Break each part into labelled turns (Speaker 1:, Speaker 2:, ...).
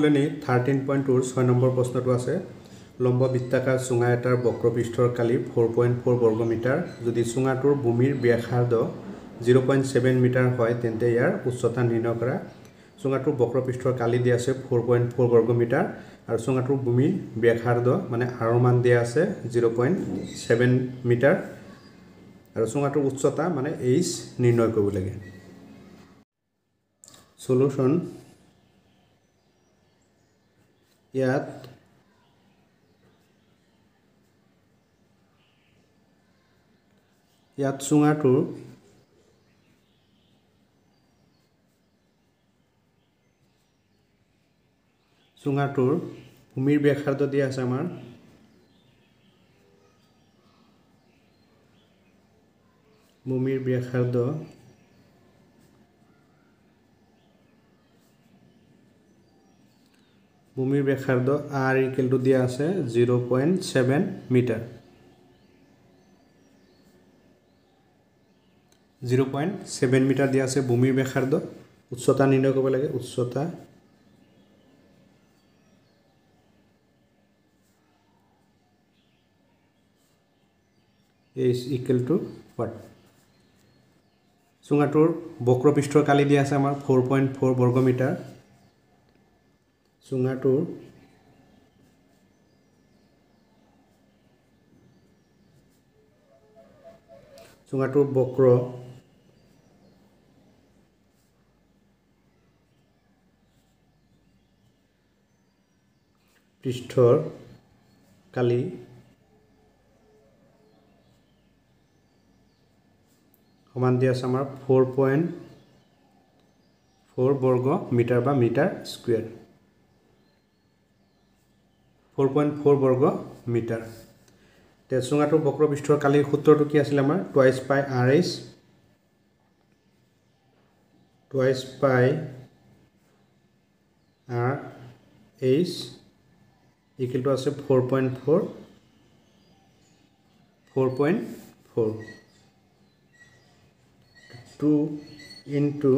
Speaker 1: অনুশীলনী 13.2 6 নম্বৰ প্ৰশ্নটো আছে লম্ব বৃত্তাকাৰ চুঙা এটাৰ বক্ৰপৃষ্ঠৰ কালি 4.4 বৰ্গমিটাৰ যদি চুঙাটোৰ ভূমিৰ ব্যাসাৰ্ধ 0.7 মিটাৰ হয় তেন্তে ইয়াৰ উচ্চতা নিৰ্ণয় কৰা চুঙাটোৰ বক্ৰপৃষ্ঠৰ কালি দিয়া আছে 4.4 বৰ্গমিটাৰ আৰু চুঙাটোৰ ভূমিৰ ব্যাসাৰ্ধ মানে আৰ মান দিয়া আছে 0.7 মিটাৰ আৰু চুঙাটোৰ উচ্চতা মানে h নিৰ্ণয় কৰিব লাগে সলিউশন ইয়াত চুঙাটোৰ ভূমিৰ ব্যাসাৰ্ধ দিয়া আছে আমাৰ ভূমিৰ ব্যাসাৰ্ধ r equal to দিয়া আছে 0.7 মিটাৰ 0.7 মিটাৰ দিয়া আছে ভূমিৰ ব্যাসাৰ্ধ উচ্চতা নিৰ্ণয় কৰিব লাগে উচ্চতা is equal to what চুঙাটোৰ বক্ৰপৃষ্ঠৰ কালি দিয়া আছে আমাৰ 4.4 বৰ্গমিটাৰ চুঙাটোৰ বক্ৰ পৃষ্ঠৰ কালি সমান দিয়া আছে আমাৰ 4.4 বৰ্গ মিটাৰ বা মিটাৰ স্কয়াৰ 4.4 বৰ্গ মিটাৰ তে চুঙাটোৰ বক্ৰপৃষ্ঠৰ কালিৰ সূত্ৰটো কি আছিল আমাৰ টুৱাইস পাই rh equal to আছে 4.4 2 into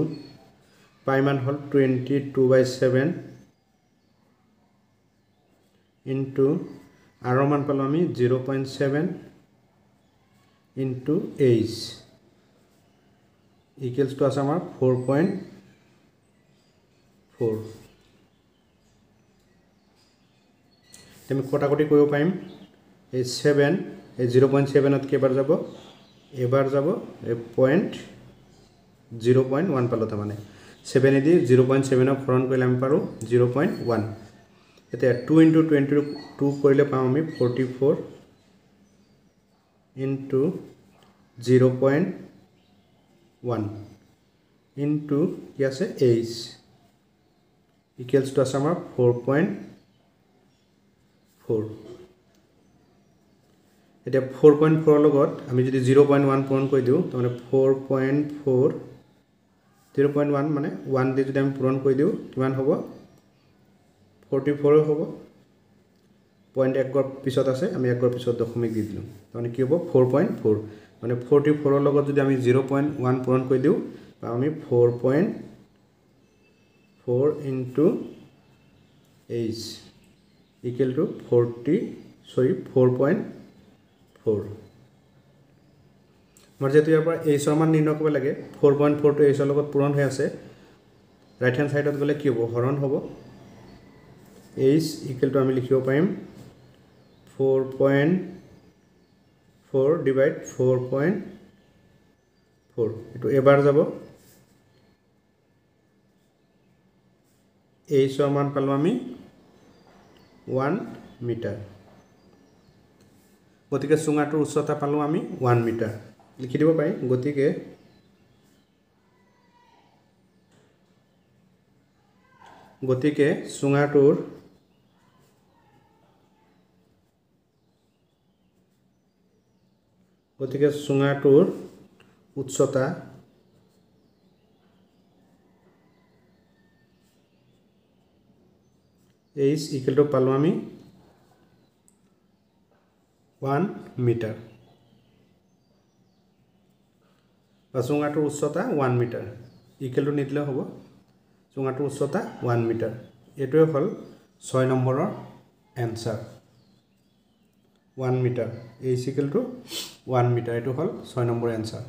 Speaker 1: pi মান হল 22/7 into r মান পালো আমি 0.7 into h equals to আছে আমাৰ 4.4 আমি কটাকটি কৰিব পাৰিম এই 7 এই 0.7 ত কেবাৰ যাব এবাৰ যাব এই পইণ্ট 0.1 পালো তা মানে 7 এদি 0.7 ক হৰণ কৰিলে আমি পাৰো 0.1 এটা 2 into 22 কৰিলে পাম আমি 44 into 0.1 into কি আছে h equals to আছে আমাৰ 4.4 এটা 4.4 লগত আমি যদি 0.1 পূৰণ কৰি দিও তাহলে 4.4 0.1 মানে 1 দি যদি আমি পূৰণ কৰি দিও কিমান হ'ব 44 হ'ব পয়েন্ট একৰ পিছত আছে আমি একৰ পিছত দশমিক দি দিলো মানে কি হ'ব 4.4 মানে 44 ৰ লগত যদি আমি 0.1 পূৰণ কৰি দিও পাম আমি 4.4 into h equal to 4.4 আমাৰ যেটো ইয়াৰ পৰা h ৰ মান নিৰ্ণয় কৰিব লাগে 4.4 টো h ৰ লগত পূৰণ হৈ আছে ৰাইট হ্যান্ড সাইডত গলে কি হ'ব হৰণ হ'ব h equal to আমি লিখিব পাৰিম 4.4 divide 4.4 এটো এবাৰ যাব h ৰ মান পালো আমি 1 মিটাৰ গতিকে চুঙাটোৰ উচ্চতা পালো আমি 1 মিটাৰ লিখি দিব পাৰি গতিকে চুঙাটোৰ উচ্চতা h equal to পালো আমি 1 মিটাৰ চুঙাটোৰ উচ্চতা 1 মিটাৰ ইকুৱেল টু নিদিলে হ'ব চুঙাটোৰ উচ্চতা 1 মিটাৰ এইটোৱে হ'ল 6 নম্বৰৰ answer 1 metre A is equal to 1 metre এইটো হ'ল 6 নম্বৰ এনসাৰ